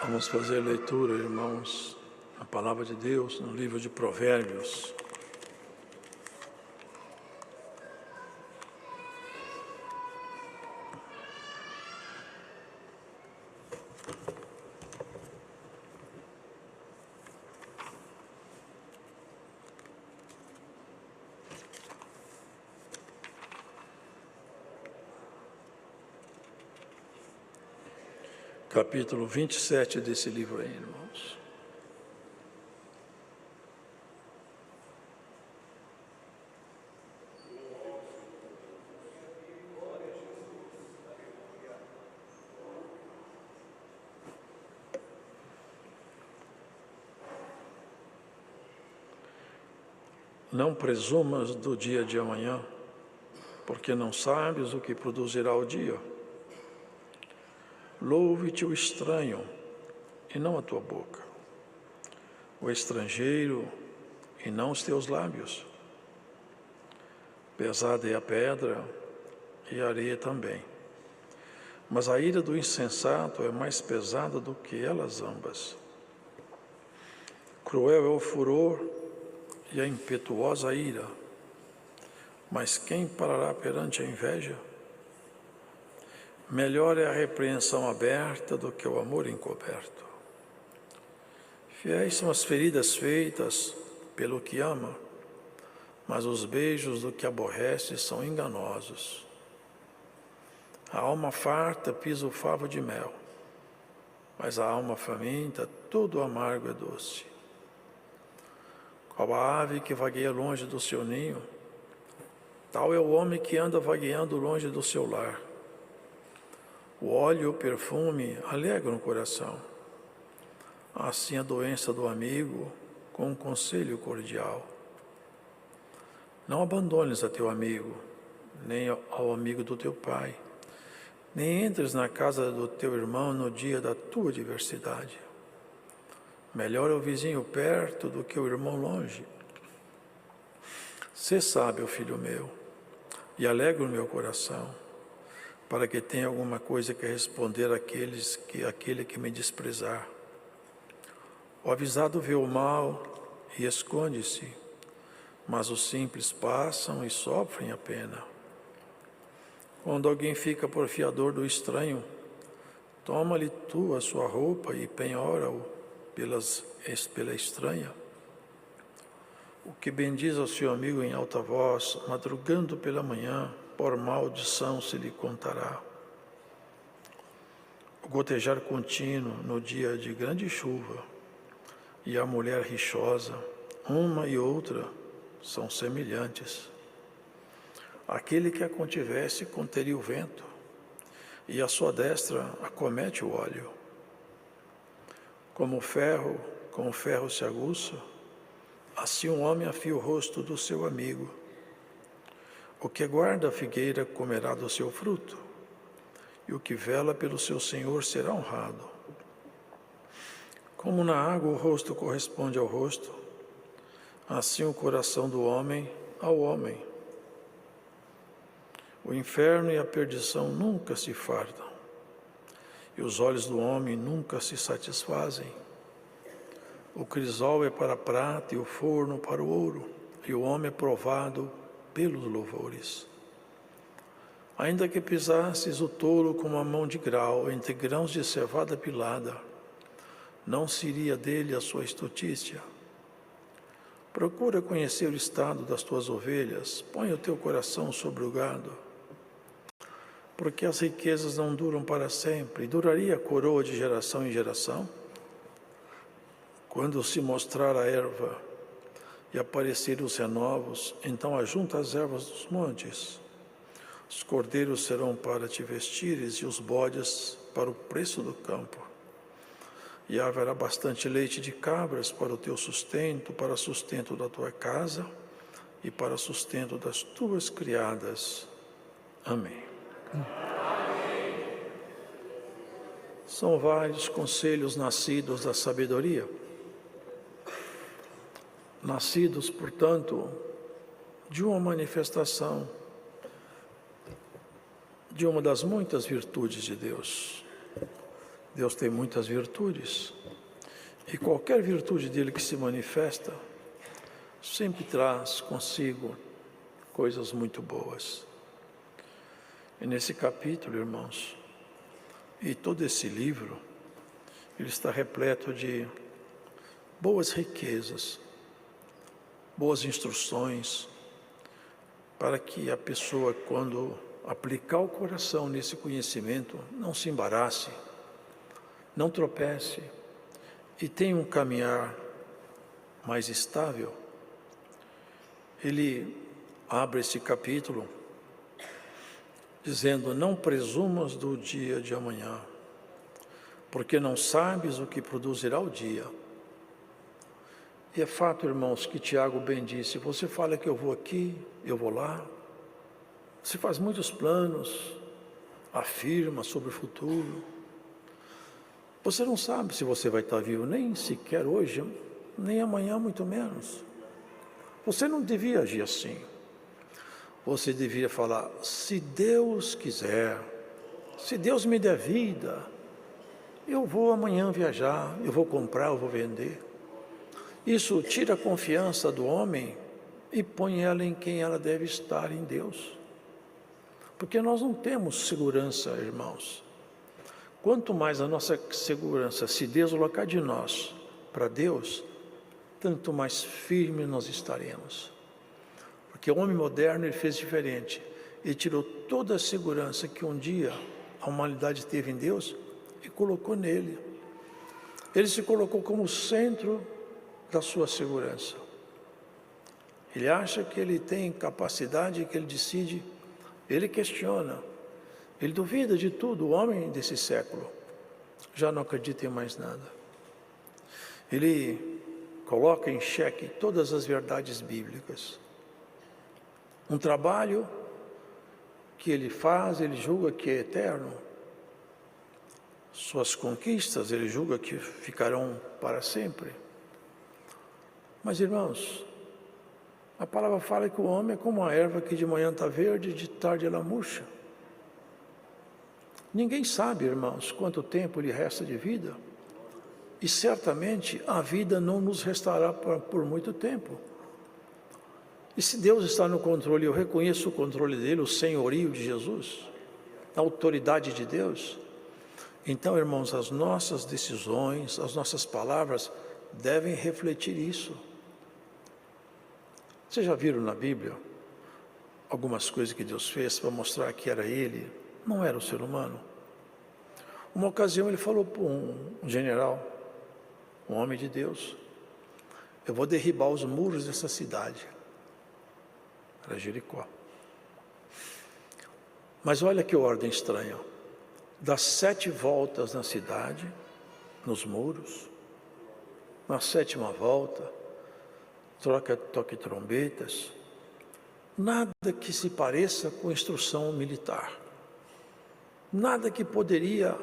Vamos fazer leitura, irmãos, a palavra de Deus no livro de Provérbios. Capítulo 27 desse livro aí, irmãos. Não presumas do dia de amanhã, porque não sabes o que produzirá o dia. Louve-te o estranho, e não a tua boca, o estrangeiro, e não os teus lábios. Pesada é a pedra, e a areia também. Mas a ira do insensato é mais pesada do que elas ambas. Cruel é o furor e a impetuosa ira, mas quem parará perante a inveja? Melhor é a repreensão aberta do que o amor encoberto. Fiéis são as feridas feitas pelo que ama, mas os beijos do que aborrece são enganosos. A alma farta pisa o favo de mel, mas a alma faminta, todo amargo é doce. Qual a ave que vagueia longe do seu ninho, tal é o homem que anda vagueando longe do seu lar. O óleo e o perfume alegram o coração. Assim a doença do amigo, com um conselho cordial. Não abandones a teu amigo, nem ao amigo do teu pai, nem entres na casa do teu irmão no dia da tua adversidade. Melhor é o vizinho perto do que o irmão longe. Sê sábio, filho meu, e alegra o meu coração, para que tenha alguma coisa que responder àquele que me desprezar. O avisado vê o mal e esconde-se, mas os simples passam e sofrem a pena. Quando alguém fica por fiador do estranho, toma-lhe tu a sua roupa e penhora-o pela estranha. O que bendiz ao seu amigo em alta voz, madrugando pela manhã, por maldição se lhe contará. O gotejar contínuo no dia de grande chuva e a mulher rixosa, uma e outra, são semelhantes. Aquele que a contivesse conteria o vento, e a sua destra acomete o óleo. Como o ferro se aguça, assim um homem afia o rosto do seu amigo. O que guarda a figueira comerá do seu fruto, e o que vela pelo seu senhor será honrado. Como na água o rosto corresponde ao rosto, assim o coração do homem ao homem. O inferno e a perdição nunca se fardam, e os olhos do homem nunca se satisfazem. O crisol é para a prata e o forno para o ouro, e o homem é provado pelos louvores. Ainda que pisasses o tolo com uma mão de grau entre grãos de cevada pilada, não seria dele a sua estutícia. Procura conhecer o estado das tuas ovelhas, põe o teu coração sobre o gado, porque as riquezas não duram para sempre, e duraria a coroa de geração em geração? Quando se mostrar a erva e aparecer os renovos, então ajunta as ervas dos montes. Os cordeiros serão para te vestires e os bodes para o preço do campo. E haverá bastante leite de cabras para o teu sustento, para sustento da tua casa e para sustento das tuas criadas. Amém. São vários conselhos nascidos da sabedoria. Nascidos, portanto, de uma manifestação de uma das muitas virtudes de Deus. Deus tem muitas virtudes, e qualquer virtude dele que se manifesta, sempre traz consigo coisas muito boas. E nesse capítulo, irmãos, e todo esse livro, ele está repleto de boas riquezas, boas instruções, para que a pessoa, quando aplicar o coração nesse conhecimento, não se embarace, não tropece e tenha um caminhar mais estável. Ele abre esse capítulo dizendo: não presumas do dia de amanhã, porque não sabes o que produzirá o dia. E é fato, irmãos, que Tiago bem disse: você fala que eu vou aqui, eu vou lá, você faz muitos planos, afirma sobre o futuro, você não sabe se você vai estar vivo, nem sequer hoje, nem amanhã, muito menos. Você não devia agir assim. Você devia falar: se Deus quiser, se Deus me der vida, eu vou amanhã viajar, eu vou comprar, eu vou vender. Isso tira a confiança do homem e põe ela em quem ela deve estar, em Deus. Porque nós não temos segurança, irmãos. Quanto mais a nossa segurança se deslocar de nós para Deus, tanto mais firme nós estaremos. Porque o homem moderno, ele fez diferente. Ele tirou toda a segurança que um dia a humanidade teve em Deus e colocou nele. Ele se colocou como centro da sua segurança. Ele acha que ele tem capacidade, que ele decide, ele questiona, ele duvida de tudo. O homem desse século já não acredita em mais nada. Ele coloca em xeque todas as verdades bíblicas. Um trabalho que ele faz, ele julga que é eterno. Suas conquistas, ele julga que ficarão para sempre. Mas, irmãos, a palavra fala que o homem é como a erva que de manhã está verde e de tarde ela murcha. Ninguém sabe, irmãos, quanto tempo lhe resta de vida. E certamente a vida não nos restará por muito tempo. E se Deus está no controle, eu reconheço o controle dele, o senhorio de Jesus, a autoridade de Deus. Então, irmãos, as nossas decisões, as nossas palavras devem refletir isso. Vocês já viram na Bíblia algumas coisas que Deus fez para mostrar que era Ele, não era o ser humano? Uma ocasião ele falou para um general, um homem de Deus: eu vou derribar os muros dessa cidade. Era Jericó. Mas olha que ordem estranha. Dá 7 voltas na cidade, nos muros. Na 7ª volta, toque trombetas. Nada que se pareça com instrução militar. Nada que poderia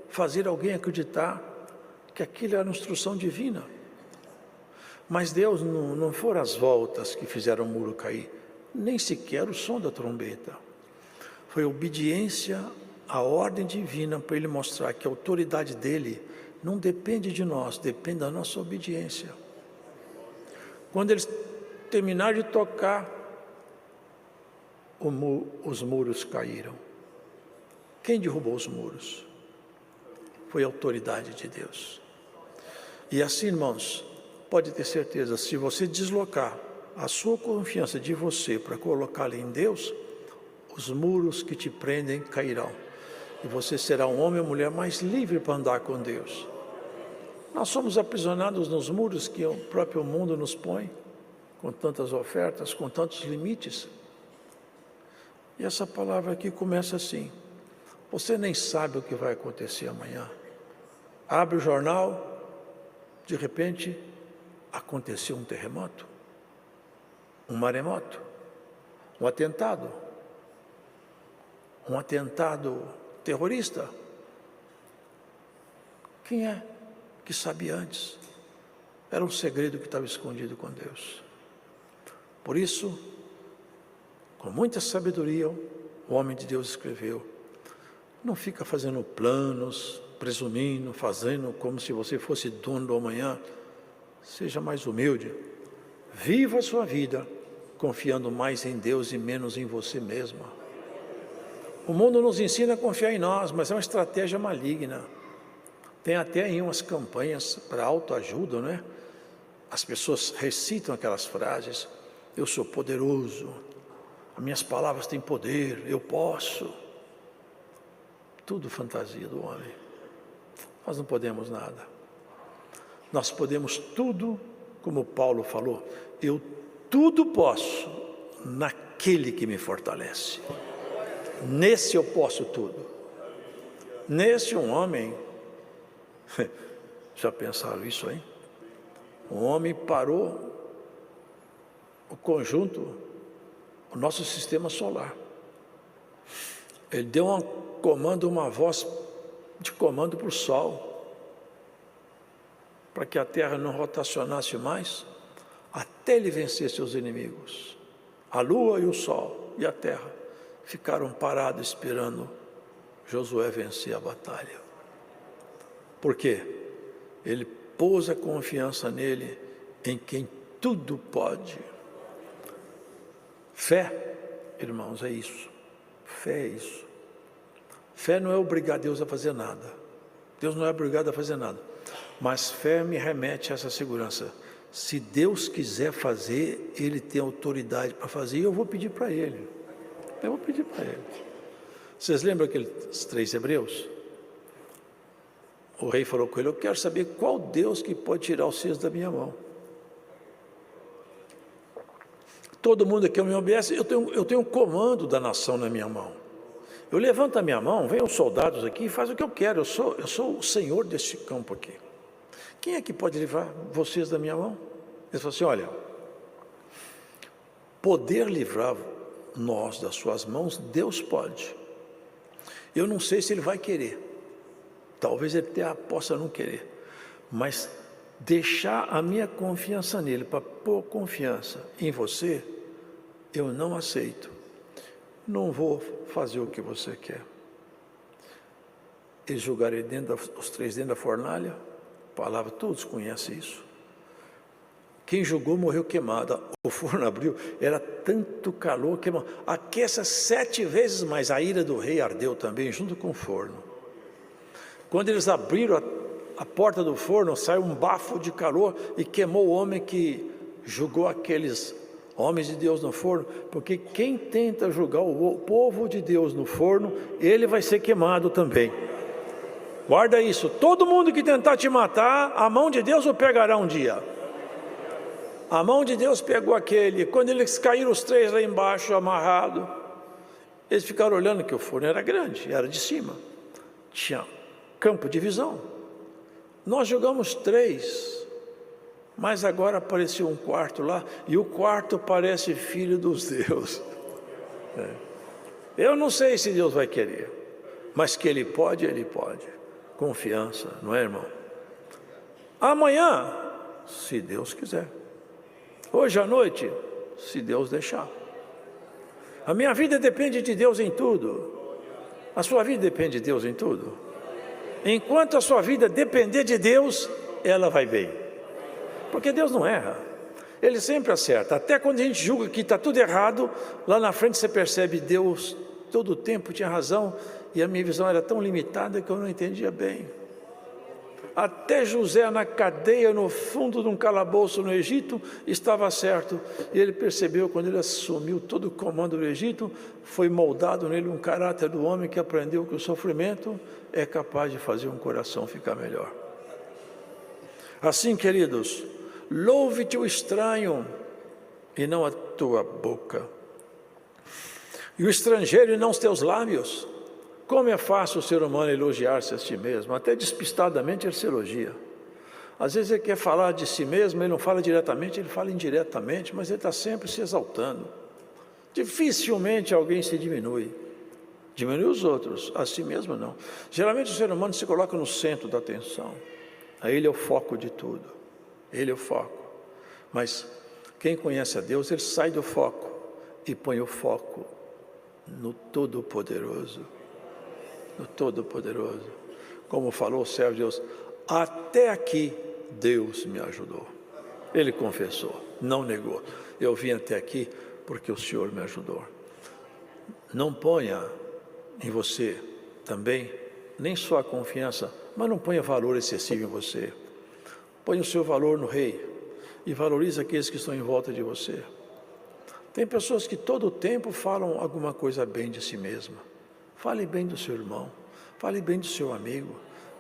fazer alguém acreditar que aquilo era instrução divina. Mas Deus não foram as voltas que fizeram o muro cair, nem sequer o som da trombeta. Foi a obediência à ordem divina, para Ele mostrar que a autoridade dEle não depende de nós, depende da nossa obediência. Quando eles terminaram de tocar, os muros caíram. Quem derrubou os muros? Foi a autoridade de Deus. E assim, irmãos, pode ter certeza, se você deslocar a sua confiança de você para colocá-la em Deus, os muros que te prendem cairão. E você será um homem ou mulher mais livre para andar com Deus. Nós somos aprisionados nos muros que o próprio mundo nos põe, com tantas ofertas, com tantos limites. E essa palavra aqui começa assim: você nem sabe o que vai acontecer amanhã. Abre o jornal, de repente, aconteceu um terremoto, um maremoto, um atentado terrorista. Quem é que sabia antes? Era um segredo que estava escondido com Deus. Por isso, com muita sabedoria, o homem de Deus escreveu: não fica fazendo planos, presumindo, fazendo como se você fosse dono do amanhã. Seja mais humilde. Viva a sua vida confiando mais em Deus e menos em você mesma. O mundo nos ensina a confiar em nós, mas é uma estratégia maligna. Tem até aí umas campanhas para autoajuda, né? As pessoas recitam aquelas frases: eu sou poderoso, as minhas palavras têm poder, eu posso. Tudo fantasia do homem. Nós não podemos nada. Nós podemos tudo, como Paulo falou: eu tudo posso naquele que me fortalece. Nesse eu posso tudo. Nesse um homem, já pensaram isso aí? Um homem parou o conjunto, o nosso sistema solar. Ele deu um comando, uma voz de comando para o Sol, para que a Terra não rotacionasse mais, até ele vencer seus inimigos. A Lua e o Sol e a Terra ficaram parados esperando Josué vencer a batalha. Por quê? Ele pôs a confiança nele, em quem tudo pode. Fé, irmãos, é isso. Fé é isso. Fé não é obrigar Deus a fazer nada. Deus não é obrigado a fazer nada. Mas fé me remete a essa segurança. Se Deus quiser fazer, Ele tem autoridade para fazer, e eu vou pedir para Ele. Eu vou pedir para Ele. Vocês lembram aqueles 3 hebreus? O rei falou com ele: eu quero saber qual Deus que pode tirar os seus da minha mão. Todo mundo aqui me obedece, eu tenho um comando da nação na minha mão. Eu levanto a minha mão, vem os soldados aqui e faz o que eu quero, eu sou o senhor deste campo aqui. Quem é que pode livrar vocês da minha mão? Ele falou assim: olha, poder livrar nós das suas mãos, Deus pode. Eu não sei se Ele vai querer. Talvez Ele até possa não querer. Mas deixar a minha confiança nele para pôr confiança em você, eu não aceito. Não vou fazer o que você quer. Eles jogaram os 3 dentro da fornalha. Palavra, todos conhecem isso. Quem jogou morreu queimado. O forno abriu, era tanto calor que aqueça 7 vezes mais. A ira do rei ardeu também junto com o forno. Quando eles abriram a porta do forno, saiu um bafo de calor e queimou o homem que jogou aqueles homens de Deus no forno, porque quem tenta jogar o povo de Deus no forno, ele vai ser queimado também. Guarda isso: todo mundo que tentar te matar, a mão de Deus o pegará um dia. A mão de Deus pegou aquele. Quando eles caíram os 3 lá embaixo, amarrados, eles ficaram olhando que o forno era grande, era de cima, tinha campo de visão. Nós jogamos 3, mas agora apareceu um quarto lá, e o quarto parece filho dos deuses. Eu não sei se Deus vai querer, mas que Ele pode, Ele pode. Confiança, não é, irmão? Amanhã, se Deus quiser. Hoje à noite, se Deus deixar. A minha vida depende de Deus em tudo. A sua vida depende de Deus em tudo. Enquanto a sua vida depender de Deus, ela vai bem. Porque Deus não erra. Ele sempre acerta. Até quando a gente julga que está tudo errado, lá na frente você percebe: Deus todo o tempo tinha razão, e a minha visão era tão limitada que eu não entendia bem. Até José na cadeia, no fundo de um calabouço no Egito, estava certo. E ele percebeu, quando ele assumiu todo o comando do Egito, foi moldado nele um caráter do homem que aprendeu que o sofrimento é capaz de fazer um coração ficar melhor. Assim, queridos, louve-te o estranho e não a tua boca, e o estrangeiro e não os teus lábios. Como é fácil o ser humano elogiar-se a si mesmo, até despistadamente ele se elogia. Às vezes ele quer falar de si mesmo, ele não fala diretamente, ele fala indiretamente, mas ele está sempre se exaltando. Dificilmente alguém se diminui os outros, a si mesmo não. Geralmente o ser humano se coloca no centro da atenção, aí ele é o foco de tudo, ele é o foco. Mas quem conhece a Deus, ele sai do foco e põe o foco no Todo-Poderoso. No Todo-Poderoso. como falou o servo de Deus, até aqui Deus me ajudou. Ele confessou, não negou. Eu vim até aqui porque o Senhor me ajudou. Não ponha em você também, nem só a confiança, mas não ponha valor excessivo em você. Põe o seu valor no Rei e valorize aqueles que estão em volta de você. Tem pessoas que todo o tempo falam alguma coisa bem de si mesma. Fale bem do seu irmão, fale bem do seu amigo,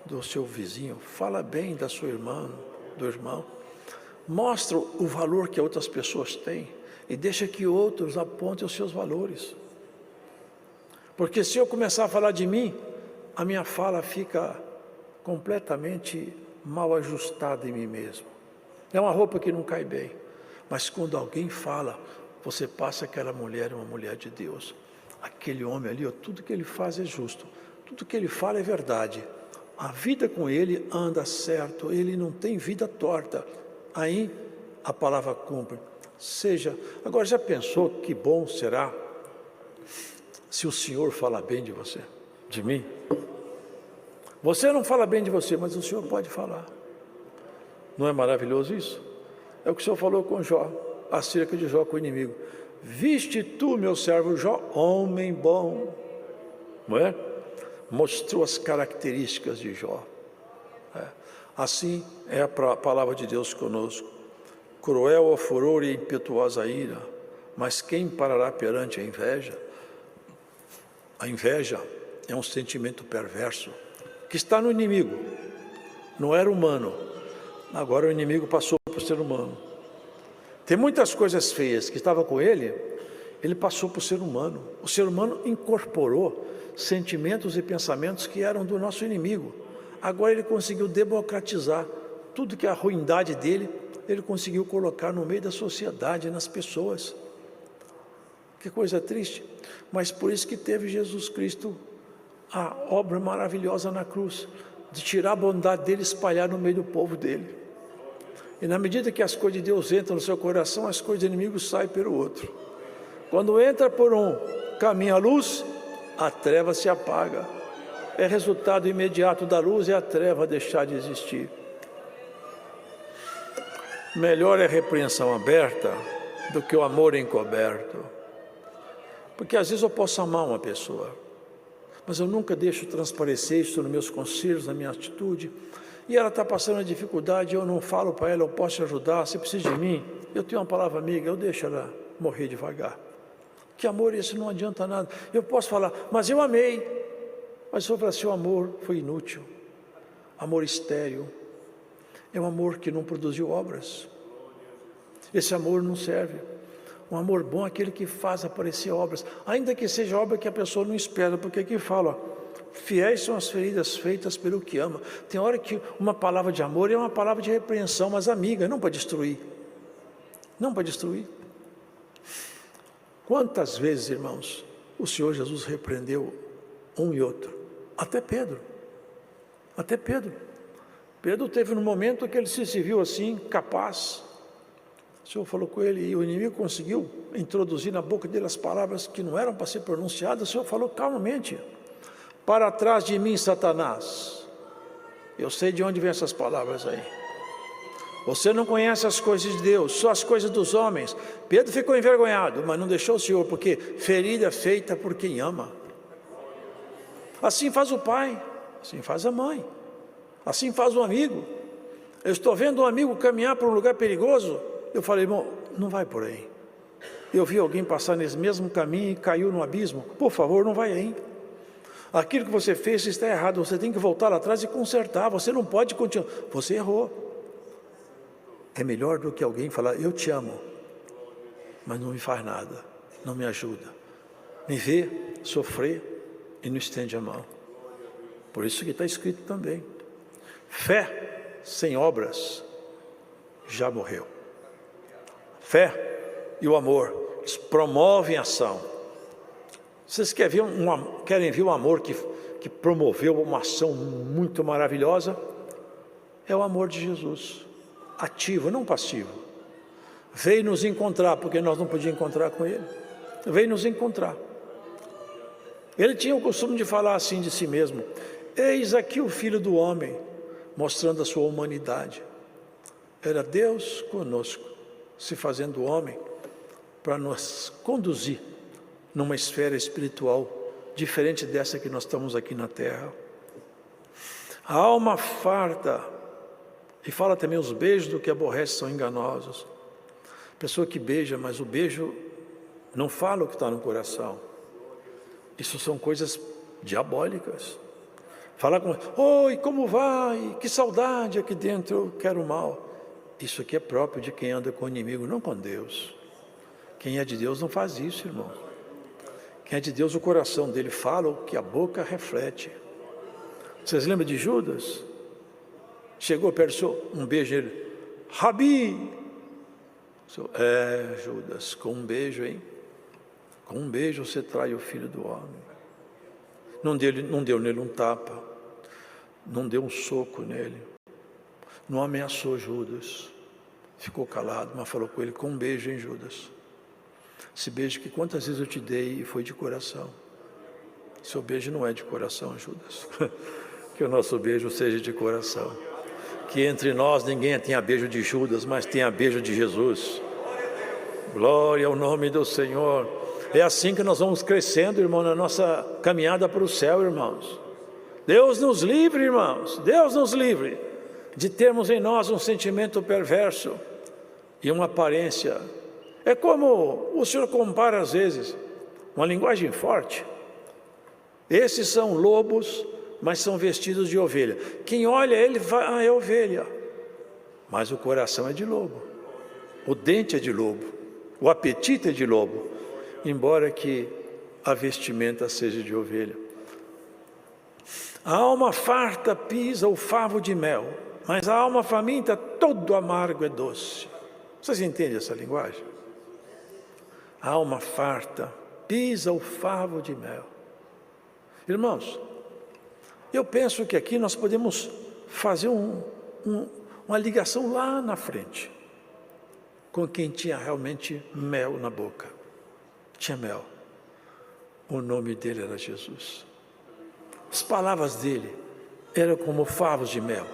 do seu vizinho, fala bem da sua irmã, do irmão. Mostra o valor que outras pessoas têm e deixa que outros apontem os seus valores. Porque se eu começar a falar de mim, a minha fala fica completamente mal ajustada em mim mesmo. É uma roupa que não cai bem. Mas quando alguém fala, você passa aquela mulher, uma mulher de Deus. Aquele homem ali, tudo que ele faz é justo. Tudo que ele fala é verdade. A vida com ele anda certo, ele não tem vida torta. Aí a palavra cumpre. Agora já pensou que bom será se o Senhor fala bem de você, de mim? Você não fala bem de você, mas o Senhor pode falar. Não é maravilhoso isso? É o que o Senhor falou com Jó, acerca de Jó com o inimigo. Viste tu, meu servo Jó, homem bom. Não é? Mostrou as características de Jó. Assim é a palavra de Deus conosco. Cruel o furor e impetuosa ira, mas quem parará perante a inveja? A inveja é um sentimento perverso que está no inimigo. Não era humano. Agora o inimigo passou por ser humano. Tem muitas coisas feias que estavam com ele, ele passou por ser humano. O ser humano incorporou sentimentos e pensamentos que eram do nosso inimigo. Agora ele conseguiu democratizar tudo que é a ruindade dele, ele conseguiu colocar no meio da sociedade, nas pessoas. Que coisa triste. Mas por isso que teve Jesus Cristo a obra maravilhosa na cruz, de tirar a bondade dele e espalhar no meio do povo dele. E na medida que as coisas de Deus entram no seu coração, as coisas do inimigo saem pelo outro. Quando entra por um caminho a luz, a treva se apaga. É resultado imediato da luz e a treva deixar de existir. Melhor é a repreensão aberta do que o amor encoberto. Porque às vezes eu posso amar uma pessoa, mas eu nunca deixo transparecer isso nos meus conselhos, na minha atitude. E ela está passando dificuldade, eu não falo para ela, eu posso te ajudar, você precisa de mim, eu tenho uma palavra amiga, eu deixo ela morrer devagar. Que amor esse não adianta nada. Eu posso falar, mas eu amei. Mas se eu falar assim, o amor foi inútil, amor estéril, é um amor que não produziu obras. Esse amor não serve. Um amor bom é aquele que faz aparecer obras, ainda que seja obra que a pessoa não espera, porque aqui fala, fiéis são as feridas feitas pelo que ama. Tem hora que uma palavra de amor é uma palavra de repreensão, mas amiga, não para destruir. Não para destruir. Quantas vezes, irmãos, o Senhor Jesus repreendeu um e outro? Até Pedro. Até Pedro. Pedro teve um momento que ele se viu assim, capaz. O Senhor falou com ele e o inimigo conseguiu introduzir na boca dele as palavras que não eram para ser pronunciadas. O Senhor falou calmamente, para trás de mim, Satanás. Eu sei de onde vêm essas palavras aí. Você não conhece as coisas de Deus, só as coisas dos homens. Pedro ficou envergonhado, mas não deixou o Senhor, porque ferida é feita por quem ama. Assim faz o pai, assim faz a mãe, assim faz o amigo. Eu estou vendo um amigo caminhar para um lugar perigoso, eu falei, irmão, não vai por aí. Eu vi alguém passar nesse mesmo caminho e caiu no abismo, por favor, não vai aí. Aquilo que você fez está errado, você tem que voltar atrás e consertar, você não pode continuar, você errou. É melhor do que alguém falar, eu te amo, mas não me faz nada, não me ajuda. Me vê sofrer e não estende a mão. Por isso que está escrito também, fé sem obras já morreu. Fé e o amor, eles promovem a ação. Vocês querem ver um amor que promoveu uma ação muito maravilhosa? É o amor de Jesus, ativo, não passivo. Veio nos encontrar, porque nós não podíamos encontrar com Ele. Veio nos encontrar. Ele tinha o costume de falar assim de si mesmo, Eis aqui o Filho do Homem, mostrando a sua humanidade. Era Deus conosco, se fazendo homem, para nos conduzir numa esfera espiritual diferente dessa que nós estamos aqui na terra. A alma farta, e fala também os beijos do que aborrece são enganosos. Pessoa que beija, mas o beijo não fala o que está no coração. Isso são coisas diabólicas. Fala com, oi, como vai? Que saudade aqui dentro, eu quero mal. Isso aqui é próprio de quem anda com o inimigo, não com Deus. Quem é de Deus não faz isso, irmão. Quem é de Deus, o coração dele fala o que a boca reflete. Vocês lembram de Judas? Chegou perto, um beijo nele. Rabi! Judas, com um beijo, hein? Com um beijo você trai o Filho do Homem. Não deu nele um tapa, não deu um soco nele, não ameaçou Judas, ficou calado, mas falou com ele com um beijo, hein, Judas? Esse beijo que quantas vezes eu te dei e foi de coração. Seu beijo não é de coração, Judas. Que o nosso beijo seja de coração. Que entre nós ninguém tenha beijo de Judas, mas tenha beijo de Jesus. Glória ao nome do Senhor. É assim que nós vamos crescendo, irmão, na nossa caminhada para o céu, irmãos. Deus nos livre, irmãos, Deus nos livre de termos em nós um sentimento perverso e uma aparência. É como o Senhor compara às vezes, uma linguagem forte. Esses são lobos, mas são vestidos de ovelha. Quem olha ele vai, é ovelha, mas o coração é de lobo, o dente é de lobo, o apetite é de lobo, embora que a vestimenta seja de ovelha. A alma farta pisa o favo de mel, mas a alma faminta todo amargo é doce. Vocês entendem essa linguagem? A alma farta pisa o favo de mel. Irmãos, eu penso que aqui nós podemos fazer uma ligação lá na frente, com quem tinha realmente mel na boca. Tinha mel. O nome dele era Jesus. As palavras dele eram como favos de mel.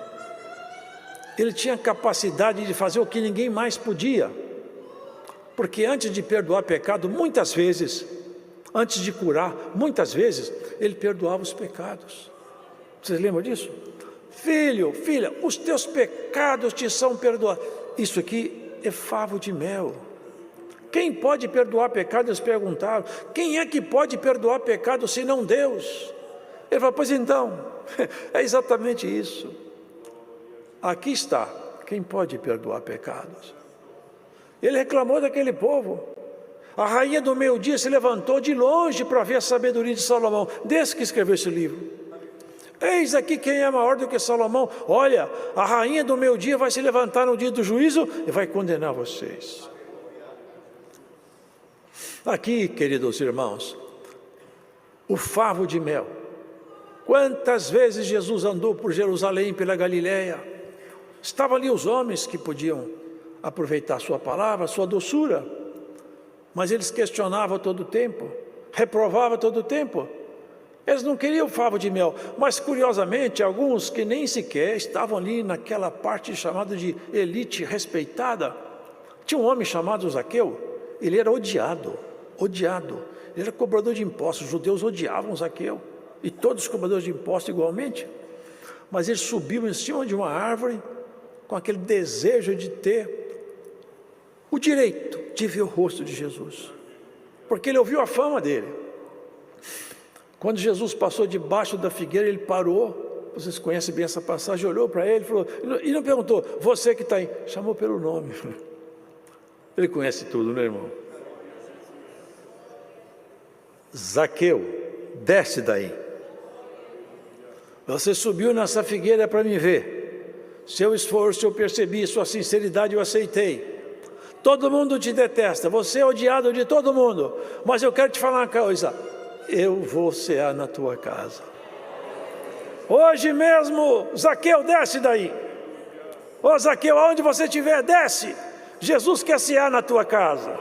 Ele tinha capacidade de fazer o que ninguém mais podia. Porque antes de perdoar pecado, muitas vezes, antes de curar, muitas vezes, ele perdoava os pecados. Vocês lembram disso? Filho, filha, os teus pecados te são perdoados. Isso aqui é favo de mel. Quem pode perdoar pecado? Eles perguntaram. Quem é que pode perdoar pecado senão Deus? Ele falou, pois então, é exatamente isso. Aqui está, quem pode perdoar pecados? Ele reclamou daquele povo. A rainha do meio-dia se levantou de longe para ver a sabedoria de Salomão, desde que escreveu esse livro. Eis aqui quem é maior do que Salomão. Olha, a rainha do meio-dia vai se levantar no dia do juízo e vai condenar vocês. Aqui, queridos irmãos, o favo de mel. Quantas vezes Jesus andou por Jerusalém, pela Galileia? Estavam ali os homens que podiam aproveitar a sua palavra, a sua doçura, mas eles questionavam todo o tempo, reprovavam todo o tempo. Eles não queriam favo de mel, mas curiosamente, alguns que nem sequer estavam ali naquela parte chamada de elite respeitada. Tinha um homem chamado Zaqueu, ele era odiado, ele era cobrador de impostos, os judeus odiavam Zaqueu, e todos os cobradores de impostos igualmente, mas ele subiu em cima de uma árvore, com aquele desejo de ter o direito de ver o rosto de Jesus, porque ele ouviu a fama dele. Quando Jesus passou debaixo da figueira, ele parou, vocês conhecem bem essa passagem, olhou para ele falou, e não perguntou, você que está aí, chamou pelo nome. Ele conhece tudo, né, irmão? Zaqueu, desce daí. Você subiu nessa figueira para me ver. Seu esforço eu percebi, sua sinceridade eu aceitei. Todo mundo te detesta, você é odiado de todo mundo, mas eu quero te falar uma coisa, eu vou cear na tua casa. Hoje mesmo, Zaqueu, desce daí. Ô Zaqueu, aonde você estiver, desce. Jesus quer cear na tua casa.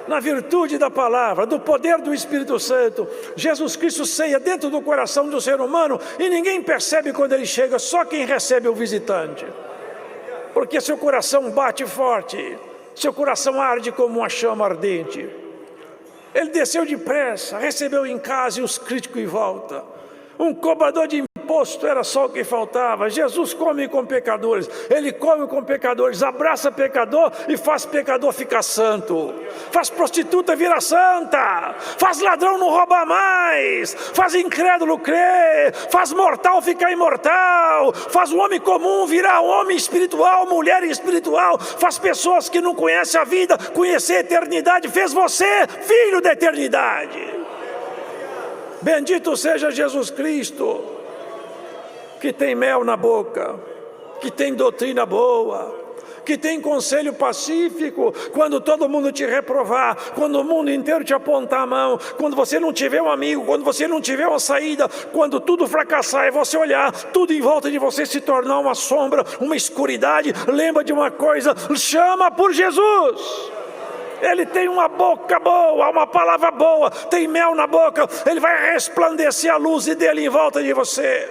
na virtude da palavra, do poder do Espírito Santo, Jesus Cristo ceia dentro do coração do ser humano e ninguém percebe quando ele chega, só quem recebe é o visitante. Porque seu coração bate forte, seu coração arde como uma chama ardente. Ele desceu depressa, recebeu em casa e os críticos em volta. Um cobrador de imposto era só o que faltava. Jesus come com pecadores, ele come com pecadores, abraça pecador e faz pecador ficar santo, faz prostituta virar santa, faz ladrão não roubar mais, faz incrédulo crer, faz mortal ficar imortal, faz um homem comum virar um homem espiritual, mulher espiritual, faz pessoas que não conhecem a vida conhecer a eternidade, fez você filho da eternidade. Bendito seja Jesus Cristo, que tem mel na boca, que tem doutrina boa, que tem conselho pacífico, quando todo mundo te reprovar, quando o mundo inteiro te apontar a mão, quando você não tiver um amigo, quando você não tiver uma saída, quando tudo fracassar e você olhar, tudo em volta de você se tornar uma sombra, uma escuridade, lembra de uma coisa, chama por Jesus. Ele tem uma boca boa, uma palavra boa, tem mel na boca, ele vai resplandecer a luz dele em volta de você.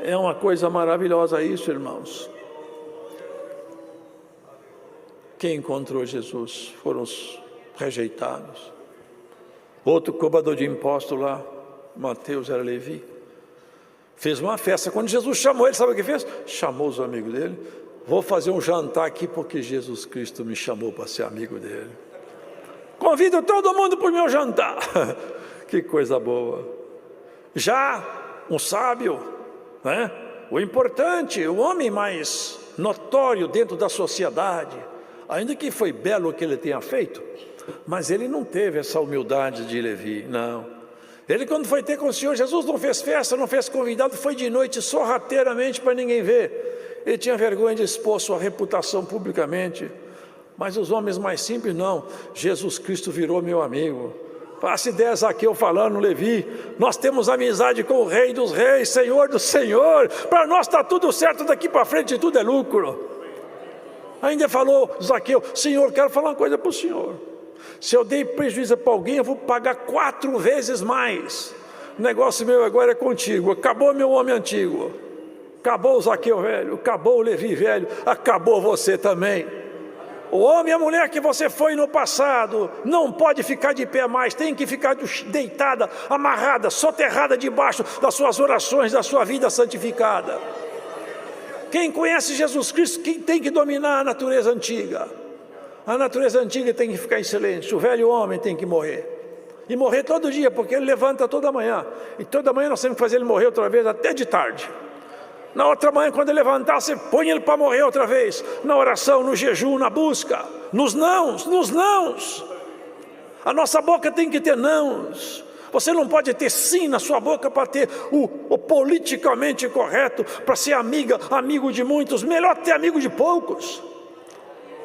É uma coisa maravilhosa isso, irmãos. Quem encontrou Jesus foram os rejeitados. Outro cobrador de imposto lá, Mateus era Levi, fez uma festa. Quando Jesus chamou ele, sabe o que fez? Chamou os amigos dele. Vou fazer um jantar aqui porque Jesus Cristo me chamou para ser amigo dele. Convido todo mundo para o meu jantar. Que coisa boa. Já um sábio, né? O importante, o homem mais notório dentro da sociedade, ainda que foi belo o que ele tenha feito, mas ele não teve essa humildade de Levi, não. Ele, quando foi ter com o Senhor Jesus, não fez festa, não fez convidado, foi de noite sorrateiramente para ninguém ver. Ele tinha vergonha de expor sua reputação publicamente. Mas os homens mais simples não. Jesus Cristo virou meu amigo. Faça ideia, Zaqueu falando, Levi, nós temos amizade com o Rei dos Reis, Senhor do Senhor, para nós está tudo certo, daqui para frente tudo é lucro. Ainda falou Zaqueu, Senhor, quero falar uma coisa para o Senhor, se eu dei prejuízo para alguém, eu vou pagar 4 vezes mais. O negócio meu agora é contigo, acabou meu homem antigo, acabou o Zaqueu velho, acabou o Levi velho, acabou você também. O homem e a mulher que você foi no passado não pode ficar de pé mais, tem que ficar deitada, amarrada, soterrada debaixo das suas orações, da sua vida santificada. Quem conhece Jesus Cristo, quem tem que dominar a natureza antiga? A natureza antiga tem que ficar em silêncio, o velho homem tem que morrer. E morrer todo dia, porque ele levanta toda manhã. E toda manhã nós temos que fazer ele morrer outra vez, até de tarde. Na outra manhã, quando ele levantar, você põe ele para morrer outra vez. Na oração, no jejum, na busca. Nos nãos, nos nãos. A nossa boca tem que ter nãos. Você não pode ter sim na sua boca para ter o politicamente correto, para ser amigo de muitos. Melhor ter amigo de poucos.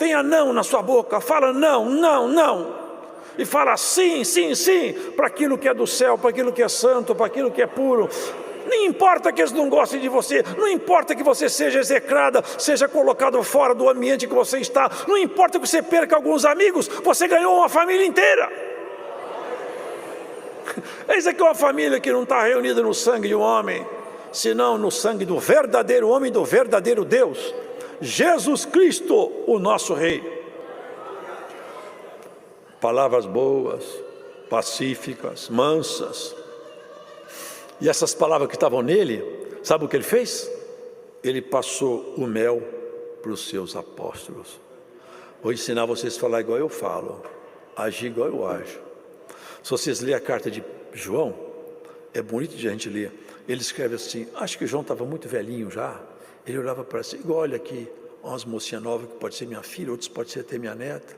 Tenha não na sua boca. Fala não, não, não. E fala sim, sim, sim, para aquilo que é do céu, para aquilo que é santo, para aquilo que é puro. Não importa que eles não gostem de você, não importa que você seja execrada, seja colocado fora do ambiente que você está, não importa que você perca alguns amigos, você ganhou uma família inteira. Eis aqui uma família que não está reunida no sangue de um homem, senão no sangue do verdadeiro homem, do verdadeiro Deus, Jesus Cristo, o nosso Rei. Palavras boas, pacíficas, mansas. E essas palavras que estavam nele, sabe o que ele fez? Ele passou o mel para os seus apóstolos. Vou ensinar vocês a falar igual eu falo, agir igual eu ajo. Se vocês lerem a carta de João, é bonito de a gente ler. Ele escreve assim, acho que João estava muito velhinho já. Ele olhava para si, igual olha aqui, umas mocinhas novas que pode ser minha filha, outros pode ser até minha neta,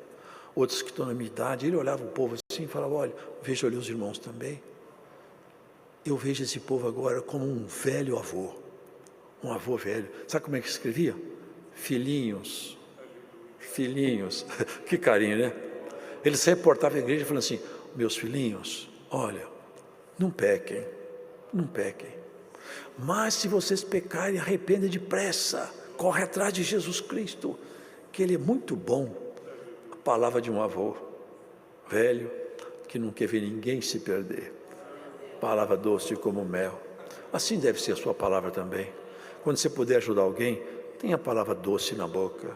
outros que estão na minha idade. Ele olhava o povo assim e falava, olha, veja ali os irmãos também. Eu vejo esse povo agora como um velho avô, um avô velho. Sabe como é que escrevia? Filhinhos, filhinhos, que carinho, né? Ele se reportava à igreja falando assim, meus filhinhos, olha, não pequem, não pequem. Mas se vocês pecarem, arrependem depressa, corre atrás de Jesus Cristo. que ele é muito bom. A palavra de um avô velho, que não quer ver ninguém se perder. Palavra doce como mel. Assim deve ser a sua palavra também. Quando você puder ajudar alguém, tenha a palavra doce na boca,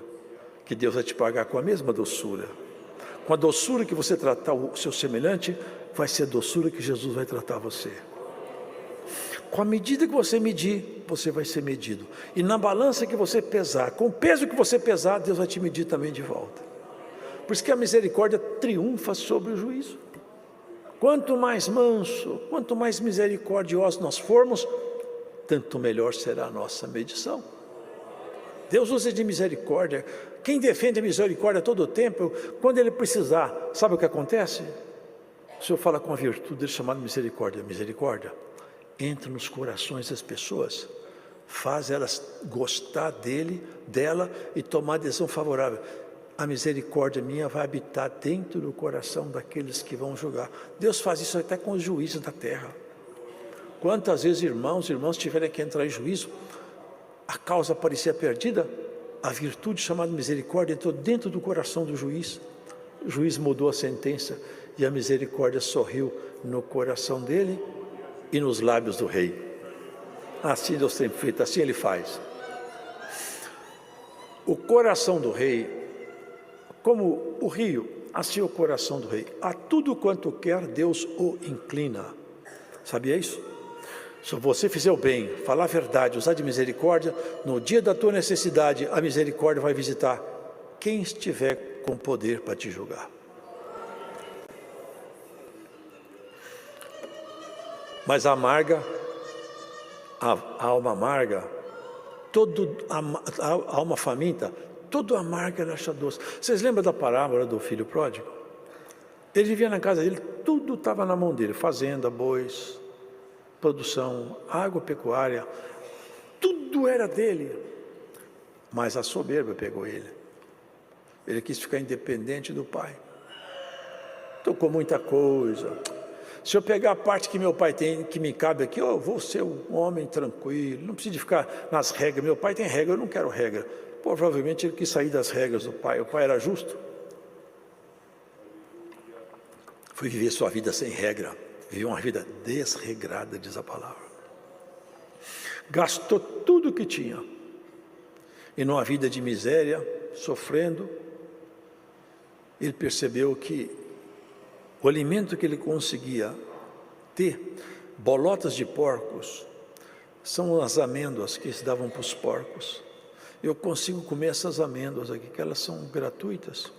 que Deus vai te pagar com a mesma doçura. Com a doçura que você tratar o seu semelhante, vai ser a doçura que Jesus vai tratar você. Com a medida que você medir, você vai ser medido. E na balança que você pesar, com o peso que você pesar, Deus vai te medir também de volta. Por isso que a misericórdia triunfa sobre o juízo. Quanto mais manso, quanto mais misericordiosos nós formos, tanto melhor será a nossa medição. Deus usa de misericórdia. Quem defende a misericórdia todo o tempo, quando ele precisar, sabe o que acontece? O Senhor fala com a virtude dele chamada misericórdia. Misericórdia entra nos corações das pessoas, faz elas gostar dela e tomar decisão favorável. A misericórdia minha vai habitar dentro do coração daqueles que vão julgar. Deus faz isso até com os juízes da terra. Quantas vezes irmãos tiveram que entrar em juízo, a causa parecia perdida, a virtude chamada misericórdia entrou dentro do coração do juiz. O juiz mudou a sentença e a misericórdia sorriu no coração dele e nos lábios do rei. Assim Deus tem feito, assim ele faz. O coração do rei, como o rio, assim o coração do rei. A tudo quanto quer, Deus o inclina. Sabia isso? Se você fizer o bem, falar a verdade, usar de misericórdia, no dia da tua necessidade, a misericórdia vai visitar quem estiver com poder para te julgar. Mas a alma amarga, a alma faminta, todo amargo ela acha doce. Vocês lembram da parábola do filho pródigo? Ele vivia na casa dele, tudo estava na mão dele, fazenda, bois, produção, água, pecuária, tudo era dele. Mas a soberba pegou ele. Ele quis ficar independente do pai. Tocou muita coisa. Se eu pegar a parte que meu pai tem, que me cabe aqui, eu vou ser um homem tranquilo, não preciso de ficar nas regras. Meu pai tem regra, eu não quero regra. Provavelmente ele quis sair das regras do pai. O pai era justo. Foi viver sua vida sem regra. Viveu uma vida desregrada, diz a palavra. Gastou tudo o que tinha. E numa vida de miséria, sofrendo, ele percebeu que o alimento que ele conseguia ter, bolotas de porcos, são as amêndoas que se davam para os porcos. Eu consigo comer essas amêndoas aqui, que elas são gratuitas.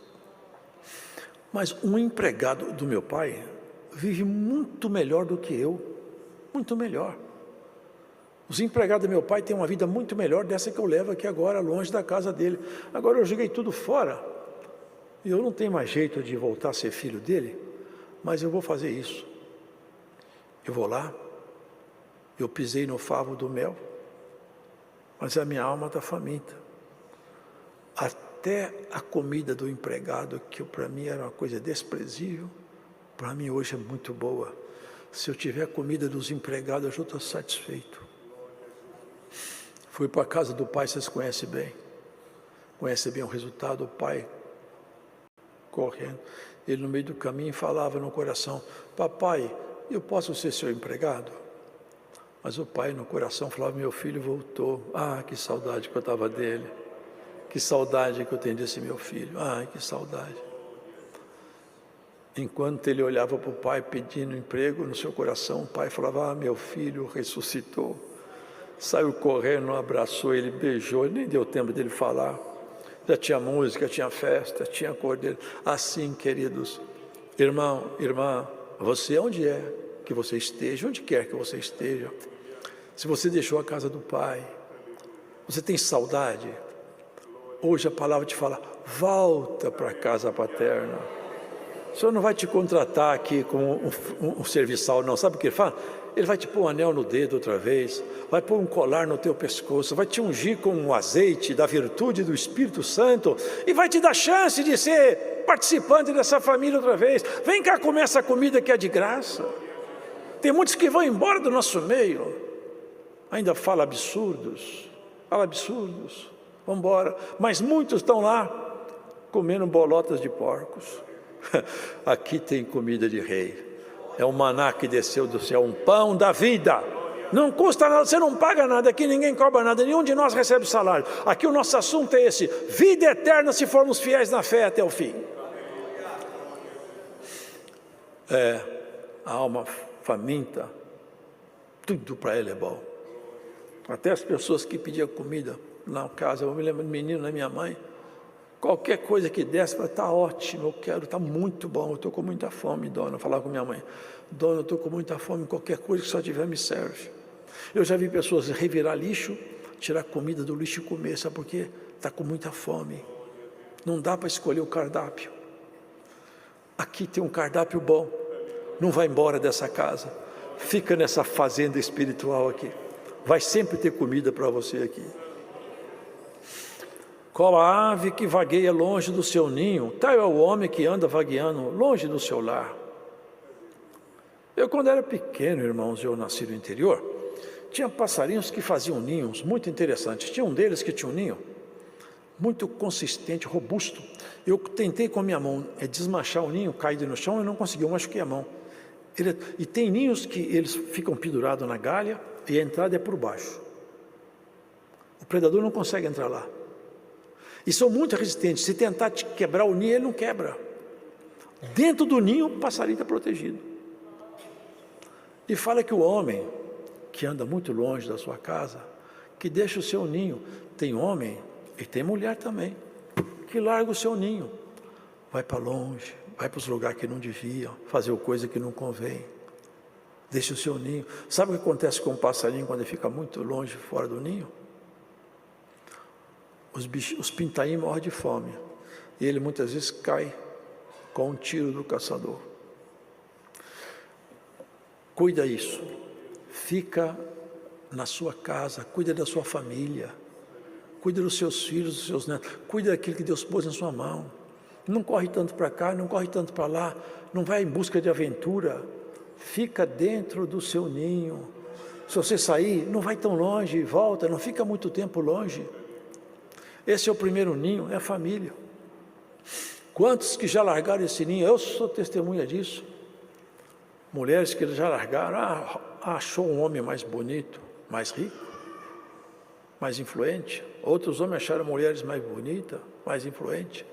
Mas um empregado do meu pai vive muito melhor do que eu, muito melhor. Os empregados do meu pai têm uma vida muito melhor dessa que eu levo aqui agora, longe da casa dele. Agora eu joguei tudo fora, e eu não tenho mais jeito de voltar a ser filho dele, mas eu vou fazer isso. Eu vou lá, eu pisei no favo do mel, mas a minha alma está faminta. Até a comida do empregado, que para mim era uma coisa desprezível, para mim hoje é muito boa. Se eu tiver a comida dos empregados, eu já estou satisfeito. Fui para a casa do pai, vocês conhecem bem o resultado, o pai correndo. Ele no meio do caminho falava no coração: papai, eu posso ser seu empregado? Mas o pai no coração falava: meu filho voltou. Ah, que saudade que eu estava dele. Que saudade que eu tenho desse meu filho. Ai, que saudade. Enquanto ele olhava para o pai pedindo emprego, no seu coração o pai falava: ah, meu filho ressuscitou. Saiu correndo, abraçou ele, beijou, ele nem deu tempo dele falar. Já tinha música, tinha festa, tinha cor dele. Assim, queridos, irmão, irmã, você onde é que você esteja, onde quer que você esteja, se você deixou a casa do pai, você tem saudade, hoje a palavra te fala: volta para a casa paterna. O Senhor não vai te contratar aqui como um serviçal, não. Sabe o que ele fala? Ele vai te pôr um anel no dedo outra vez, vai pôr um colar no teu pescoço, vai te ungir com um azeite da virtude do Espírito Santo e vai te dar chance de ser participante dessa família outra vez. Vem cá comer essa comida que é de graça. Tem muitos que vão embora do nosso meio, ainda fala absurdos, vamos embora. Mas muitos estão lá comendo bolotas de porcos. Aqui tem comida de rei. É o maná que desceu do céu, um pão da vida. Não custa nada, você não paga nada, aqui ninguém cobra nada, nenhum de nós recebe salário. Aqui o nosso assunto é esse: vida eterna se formos fiéis na fé até o fim. A alma faminta, tudo para ele é bom. Até as pessoas que pediam comida na casa, eu me lembro do menino da minha mãe, qualquer coisa que desse, está ótimo, eu quero, está muito bom, eu estou com muita fome, dona. Eu falava com minha mãe: dona, eu estou com muita fome, qualquer coisa que só tiver me serve. Eu já vi pessoas revirar lixo, tirar comida do lixo e comer, sabe por quê? Está com muita fome, não dá para escolher o cardápio. Aqui tem um cardápio bom, não vai embora dessa casa, fica nessa fazenda espiritual aqui, vai sempre ter comida para você aqui. Qual a ave que vagueia longe do seu ninho, tal é o homem que anda vagueando longe do seu lar. Eu, quando era pequeno, irmãos, eu nasci no interior, tinha passarinhos que faziam ninhos muito interessantes. Tinha um deles que tinha um ninho muito consistente, robusto. Eu tentei com a minha mão desmanchar o ninho, caído no chão, e não consegui, eu machuquei a mão. E tem ninhos que eles ficam pendurados na galha e a entrada é por baixo. O predador não consegue entrar lá. E são muito resistentes. Se tentar te quebrar o ninho, ele não quebra. Dentro do ninho, o passarinho está protegido. E fala que o homem que anda muito longe da sua casa, que deixa o seu ninho, tem homem e tem mulher também, que larga o seu ninho, vai para longe, vai para os lugares que não devia, fazer coisa que não convém, deixa o seu ninho. Sabe o que acontece com o passarinho quando ele fica muito longe, fora do ninho? Os pintainhos morrem de fome, e ele muitas vezes cai com um tiro do caçador. Cuida isso, fica na sua casa, cuida da sua família, cuida dos seus filhos, dos seus netos, cuida daquilo que Deus pôs na sua mão. Não corre tanto para cá, não corre tanto para lá, não vai em busca de aventura, fica dentro do seu ninho. Se você sair, não vai tão longe e volta, não fica muito tempo longe. Esse é o primeiro ninho, é a família. Quantos que já largaram esse ninho? Eu sou testemunha disso. Mulheres que já largaram, achou um homem mais bonito, mais rico, mais influente. Outros homens acharam mulheres mais bonitas, mais influentes.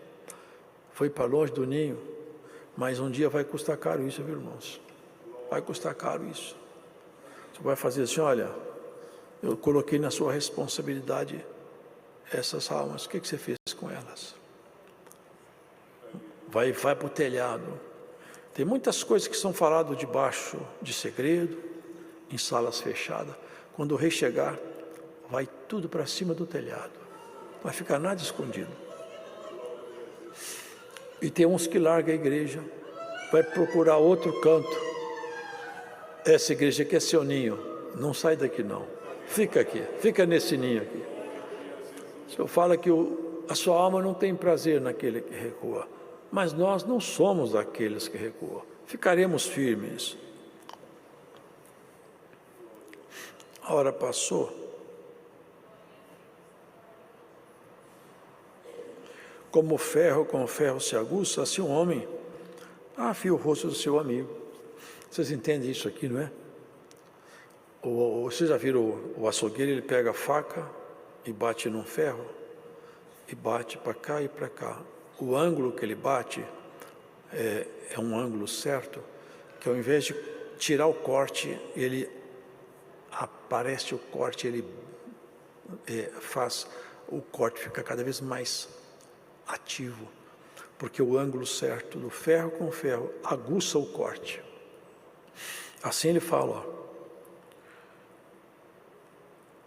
Foi para longe do ninho, mas um dia vai custar caro isso, viu, irmãos? Vai custar caro isso. Você vai fazer assim: olha, eu coloquei na sua responsabilidade essas almas, o que você fez com elas? Vai para o telhado. Tem muitas coisas que são faladas debaixo de segredo, em salas fechadas. Quando o rei chegar, vai tudo para cima do telhado. Não vai ficar nada escondido. E tem uns que largam a igreja, vai procurar outro canto. Essa igreja aqui é seu ninho, não sai daqui não. Fica aqui, fica nesse ninho aqui. O Senhor fala que a sua alma não tem prazer naquele que recua. Mas nós não somos aqueles que recuam, ficaremos firmes. A hora passou. Como ferro com ferro se aguça, assim um homem afia o rosto do seu amigo. Vocês entendem isso aqui, não é? Vocês já viram o açougueiro, ele pega a faca e bate num ferro, e bate para cá e para cá. O ângulo que ele bate é um ângulo certo, que ao invés de tirar o corte, ele aparece o corte, ele faz o corte ficar cada vez mais ativo, porque o ângulo certo do ferro com ferro aguça o corte. Assim ele fala, ó,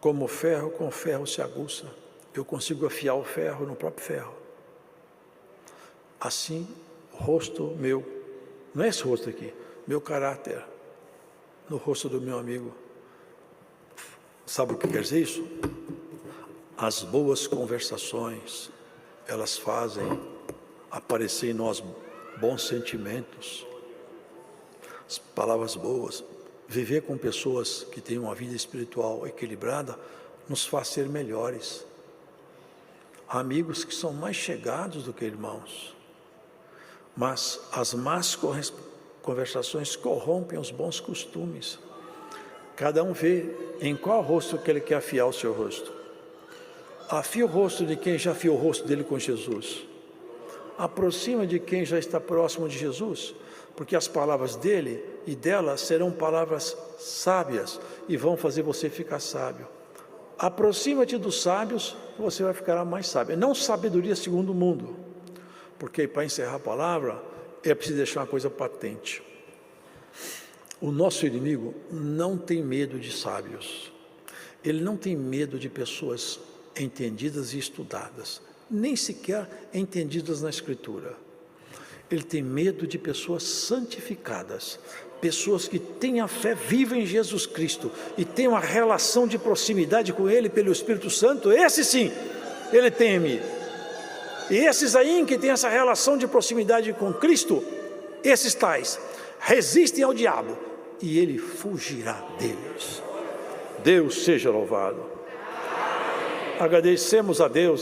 como ferro com ferro se aguça, eu consigo afiar o ferro no próprio ferro. Assim, o rosto meu, não é esse rosto aqui, meu caráter, no rosto do meu amigo. Sabe o que quer dizer isso? As boas conversações, elas fazem aparecer em nós bons sentimentos, as palavras boas. Viver com pessoas que têm uma vida espiritual equilibrada nos faz ser melhores. amigos que são mais chegados do que irmãos. Mas as más conversações corrompem os bons costumes. Cada um vê em qual rosto que ele quer afiar o seu rosto. Afia o rosto de quem já afiou o rosto dele com Jesus. Aproxima de quem já está próximo de Jesus, porque as palavras dele e dela serão palavras sábias e vão fazer você ficar sábio. Aproxima-te dos sábios, você vai ficar mais sábio. Não sabedoria segundo o mundo, porque para encerrar a palavra, é preciso deixar uma coisa patente. O nosso inimigo não tem medo de sábios. Ele não tem medo de pessoas entendidas e estudadas, nem sequer entendidas na Escritura. Ele tem medo de pessoas santificadas, pessoas que têm a fé viva em Jesus Cristo e têm uma relação de proximidade com Ele pelo Espírito Santo. Esse sim, Ele teme. E esses aí que têm essa relação de proximidade com Cristo, esses tais, resistem ao diabo e ele fugirá deles. Deus seja louvado. Agradecemos a Deus.